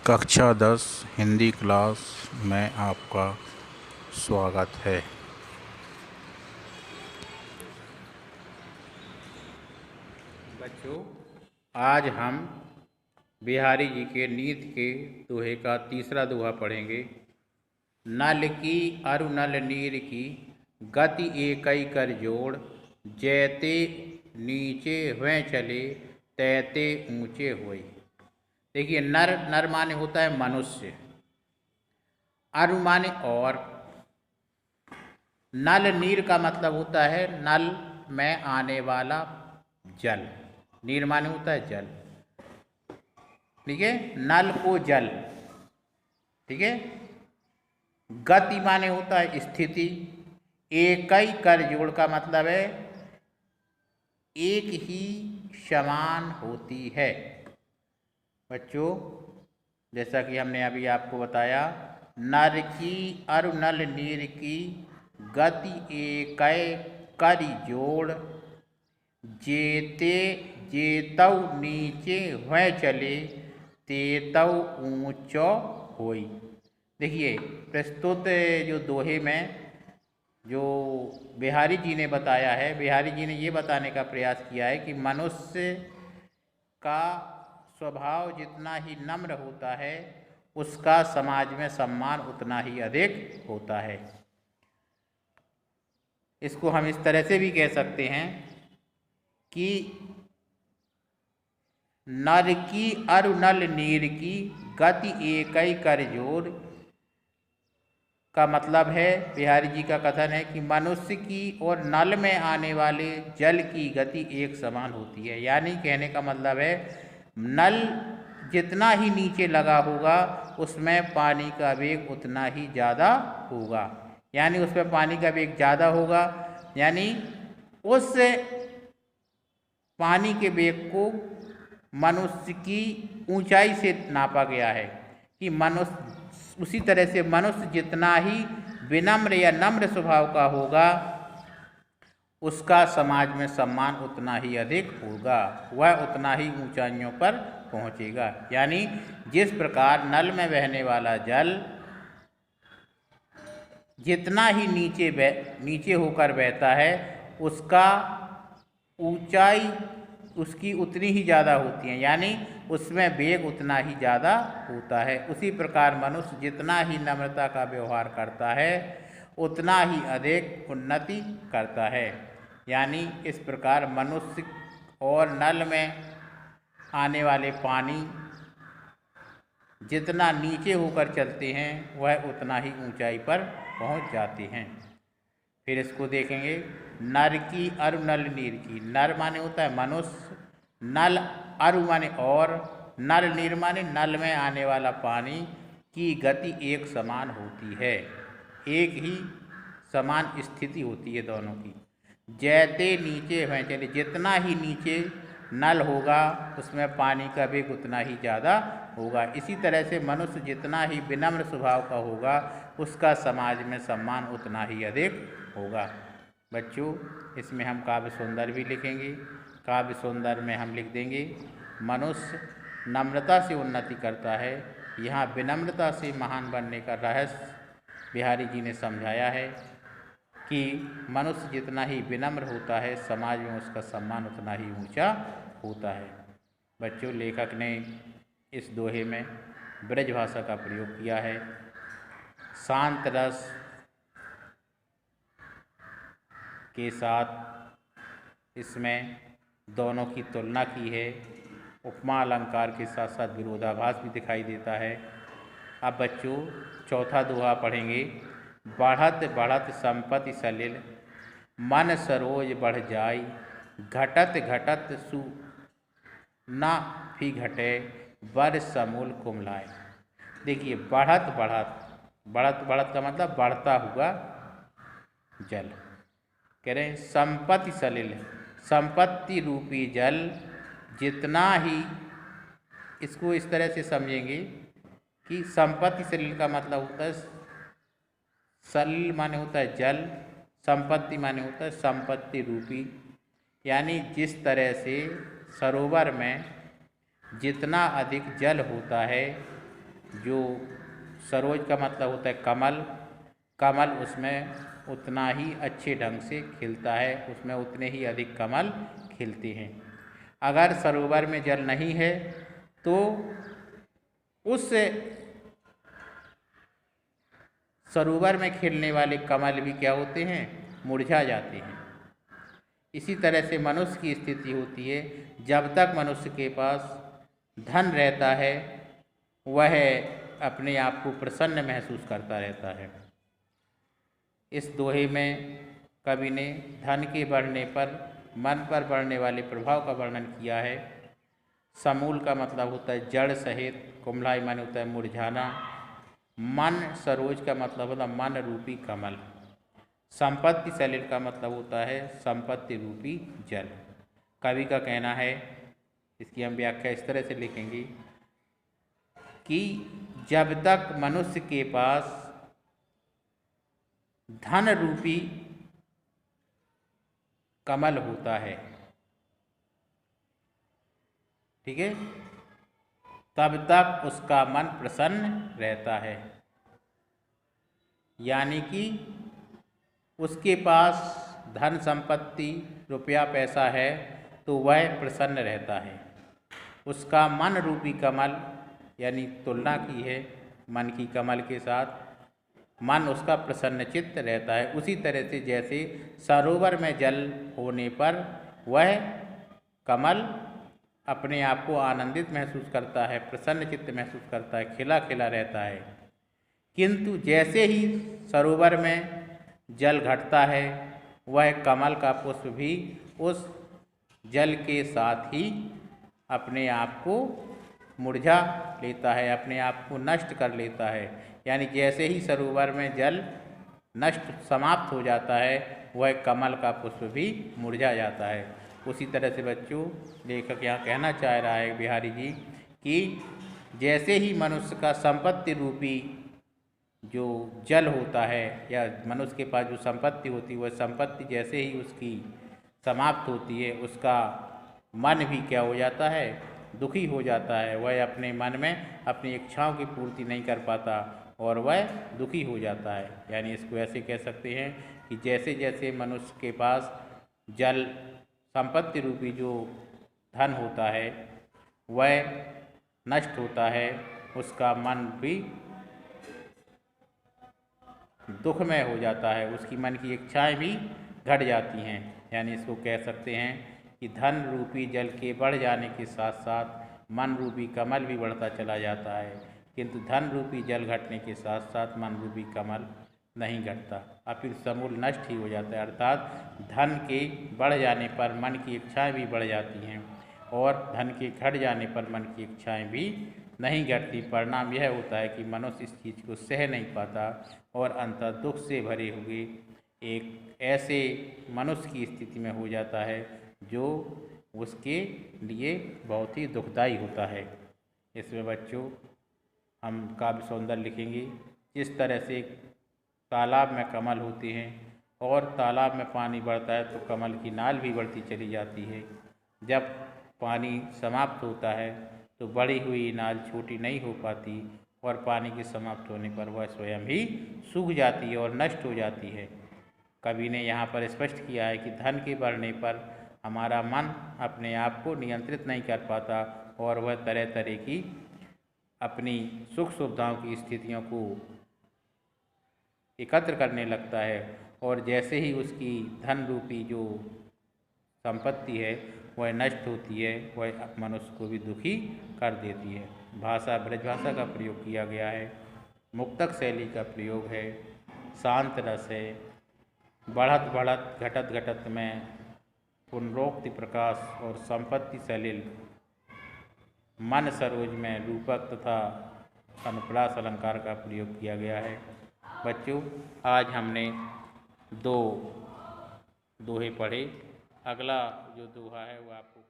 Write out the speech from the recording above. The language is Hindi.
कक्षा 10 हिंदी क्लास में आपका स्वागत है। बच्चों, आज हम बिहारी जी के नीति के दोहे का तीसरा दोहा पढ़ेंगे। नल की अरु नल नीर की गति एकई कर जोड़, जैते नीचे हुए चले तैते ऊंचे होई। देखिए, नर नर माने होता है मनुष्य, अरु माने और, नल नीर का मतलब होता है नल में आने वाला जल। नीर माने होता है जल, ठीक है, नल को जल, ठीक है। गति माने होता है स्थिति। एकई कर जोड़ का मतलब है एक ही समान होती है। बच्चों, जैसा कि हमने अभी आपको बताया, नर की अरु नल नीर की गति एकय करि जोड़, जेते जेतौ नीचे हुए चले तेतौ ऊंचो होई। देखिए, प्रस्तुत जो दोहे में जो बिहारी जी ने बताया है, बिहारी जी ने ये बताने का प्रयास किया है कि मनुष्य का स्वभाव जितना ही नम्र होता है, उसका समाज में सम्मान उतना ही अधिक होता है। इसको हम इस तरह से भी कह सकते हैं कि नर की अरु नल नीर की गति एकई कर जोड़ का मतलब है, बिहारी जी का कथन है कि मनुष्य की और नल में आने वाले जल की गति एक समान होती है। यानी कहने का मतलब है, नल जितना ही नीचे लगा होगा उसमें पानी का वेग उतना ही ज़्यादा होगा। यानी उसमें पानी का वेग ज़्यादा होगा, यानी उस पानी के वेग को मनुष्य की ऊंचाई से नापा गया है कि मनुष्य, उसी तरह से मनुष्य जितना ही विनम्र या नम्र स्वभाव का होगा, उसका समाज में सम्मान उतना ही अधिक होगा, वह उतना ही ऊंचाइयों पर पहुंचेगा। यानी जिस प्रकार नल में बहने वाला जल जितना ही नीचे होकर बहता है, उसका ऊंचाई उसकी उतनी ही ज़्यादा होती है, यानी उसमें वेग उतना ही ज़्यादा होता है। उसी प्रकार मनुष्य जितना ही नम्रता का व्यवहार करता है, उतना ही अधिक उन्नति करता है। यानी इस प्रकार मनुष्य और नल में आने वाले पानी जितना नीचे होकर चलते हैं, वह उतना ही ऊंचाई पर पहुंच जाते हैं। फिर इसको देखेंगे, नर की अरु नल नीर की। नर माने होता है मनुष्य, नल अरु माने और, नल नीर माने नल में आने वाला पानी की गति एक समान होती है, एक ही समान स्थिति होती है दोनों की। जैते नीचे हुए चले, जितना ही नीचे नल होगा उसमें पानी का वेग उतना ही ज़्यादा होगा। इसी तरह से मनुष्य जितना ही विनम्र स्वभाव का होगा, उसका समाज में सम्मान उतना ही अधिक होगा। बच्चों, इसमें हम काव्य सौंदर्य भी लिखेंगे। काव्य सौंदर्य में हम लिख देंगे, मनुष्य नम्रता से उन्नति करता है। यहाँ विनम्रता से महान बनने का रहस्य बिहारी जी ने समझाया है कि मनुष्य जितना ही विनम्र होता है, समाज में उसका सम्मान उतना ही ऊंचा होता है। बच्चों, लेखक ने इस दोहे में ब्रज भाषा का प्रयोग किया है। शांत रस के साथ इसमें दोनों की तुलना की है। उपमा अलंकार के साथ साथ विरोधाभास भी दिखाई देता है। अब बच्चों, चौथा दोहा पढ़ेंगे। बढ़त बढ़त संपत्ति सलिल, मन सरोज बढ़ जाई, घटत घटत सु ना फी घटे, वर समूल कुमलाए। देखिए, बढ़त बढ़त, बढ़त बढ़त का मतलब बढ़ता हुआ जल। कह रहे हैं संपत्ति सलिल, संपत्ति रूपी जल जितना ही, इसको इस तरह से समझेंगे कि संपत्ति सलिल का मतलब होता है, सलिल माने होता है जल, संपत्ति माने होता है संपत्ति रूपी। यानी जिस तरह से सरोवर में जितना अधिक जल होता है, जो सरोज का मतलब होता है कमल, कमल उसमें उतना ही अच्छे ढंग से खिलता है, उसमें उतने ही अधिक कमल खिलते हैं। अगर सरोवर में जल नहीं है तो उस सरोवर में खिलने वाले कमल भी क्या होते हैं, मुरझा जाते हैं। इसी तरह से मनुष्य की स्थिति होती है, जब तक मनुष्य के पास धन रहता है वह अपने आप को प्रसन्न महसूस करता रहता है। इस दोहे में कवि ने धन के बढ़ने पर मन पर पड़ने वाले प्रभाव का वर्णन किया है। समूल का मतलब होता है जड़ सहित, कुम्भलाई मन होता है मुरझाना, मन सरोज का मतलब होता है मन रूपी कमल, संपत्ति सलिल का मतलब होता है संपत्ति रूपी जल। कवि का कहना है, इसकी हम व्याख्या इस तरह से लिखेंगे कि जब तक मनुष्य के पास धन रूपी कमल होता है, ठीक है, तब तक उसका मन प्रसन्न रहता है। यानी कि उसके पास धन संपत्ति रुपया पैसा है तो वह प्रसन्न रहता है। उसका मन रूपी कमल, यानी तुलना की है मन की कमल के साथ, मन उसका प्रसन्न चित्त रहता है। उसी तरह से जैसे सरोवर में जल होने पर वह कमल अपने आप को आनंदित महसूस करता है, प्रसन्न चित्त महसूस करता है, खिला खिला रहता है। किंतु जैसे ही सरोवर में जल घटता है वह कमल का पुष्प भी उस जल के साथ ही अपने आप को मुरझा लेता है, अपने आप को नष्ट कर लेता है। यानी जैसे ही सरोवर में जल नष्ट समाप्त हो जाता है वह कमल का पुष्प भी मुरझा जाता है। उसी तरह से बच्चों लेखक यहाँ कहना चाह रहा है बिहारी जी कि जैसे ही मनुष्य का संपत्ति रूपी जो जल होता है या मनुष्य के पास जो संपत्ति होती है वह संपत्ति जैसे ही उसकी समाप्त होती है उसका मन भी क्या हो जाता है, दुखी हो जाता है। वह अपने मन में अपनी इच्छाओं की पूर्ति नहीं कर पाता और वह दुखी हो जाता है। यानी इसको ऐसे कह सकते हैं कि जैसे जैसे मनुष्य के पास जल संपत्ति रूपी जो धन होता है वह नष्ट होता है, उसका मन भी दुखमय हो जाता है, उसकी मन की इच्छाएं भी घट जाती हैं। यानी इसको कह सकते हैं कि धन रूपी जल के बढ़ जाने के साथ साथ मन रूपी कमल भी बढ़ता चला जाता है, किंतु धन रूपी जल घटने के साथ साथ मन रूपी कमल नहीं घटता, और फिर समूल नष्ट ही हो जाता है। अर्थात धन के बढ़ जाने पर मन की इच्छाएं भी बढ़ जाती हैं और धन के घट जाने पर मन की इच्छाएं भी नहीं घटती। परिणाम यह होता है कि मनुष्य इस चीज़ को सह नहीं पाता और अंततः दुख से भरे हुए एक ऐसे मनुष्य की स्थिति में हो जाता है जो उसके लिए बहुत ही दुखदायी होता है। इसमें बच्चों हम काव्य सौंदर्य लिखेंगे। जिस तरह से तालाब में कमल होते हैं और तालाब में पानी बढ़ता है तो कमल की नाल भी बढ़ती चली जाती है। जब पानी समाप्त होता है तो बढ़ी हुई नाल छोटी नहीं हो पाती और पानी के समाप्त होने पर वह स्वयं ही सूख जाती है और नष्ट हो जाती है। कवि ने यहाँ पर स्पष्ट किया है कि धन के बढ़ने पर हमारा मन अपने आप को नियंत्रित नहीं कर पाता और वह तरह तरह की अपनी सुख सुविधाओं की स्थितियों को एकत्र करने लगता है और जैसे ही उसकी धन रूपी जो संपत्ति है वह नष्ट होती है वह मनुष्य को भी दुखी कर देती है। भाषा ब्रजभाषा का प्रयोग किया गया है, मुक्तक शैली का प्रयोग है, शांत रस है, बढ़त बढ़त घटत घटत में पुनरोक्ति प्रकाश और संपत्ति सलिल मन सरोज में रूपक तथा अनुप्रास अलंकार का प्रयोग किया गया है। बच्चों आज हमने 2 दोहे पढ़े। अगला जो दोहा है वो आपको